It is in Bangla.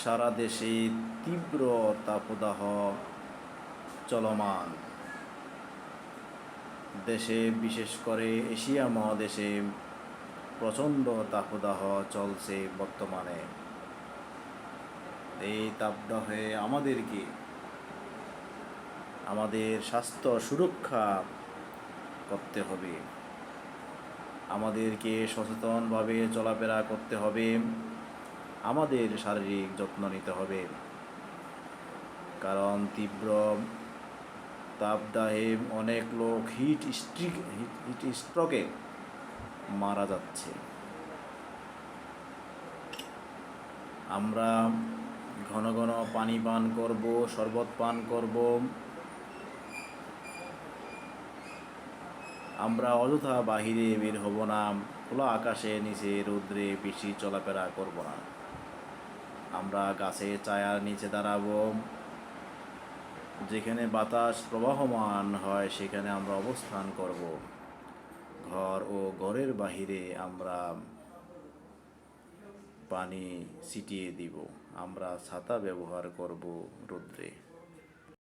সারা দেশে তীব্র তাপদাহ চলমান। দেশে বিশেষ করে এশিয়া মহাদেশে প্রচণ্ড তাপদাহ চলছে বর্তমানে। এই তাপদাহে আমাদেরকে আমাদের স্বাস্থ্য সুরক্ষা করতে হবে, আমাদেরকে সচেতনভাবে চলাফেরা করতে হবে, আমাদের শারীরিক যত্ন নিতে হবে। কারণ তীব্র তাপদাহে অনেক লোক হিট স্ট্রোকে মারা যাচ্ছে। আমরা ঘন ঘন পানি পান করব, শরবত পান করব। আমরা অযথা বাহিরে বের হব না, খোলা আকাশে নিচে রৌদ্রে বেশি চলাফেরা করব না। আমরা গাছের ছায়ার নিচে দাঁড়াবো, যেখানে বাতাস প্রবাহমান হয় সেখানে আমরা অবস্থান করব। ঘর ও ঘরের বাহিরে আমরা পানি ছিটিয়ে দিব। আমরা ছাতা ব্যবহার করব রৌদ্রে।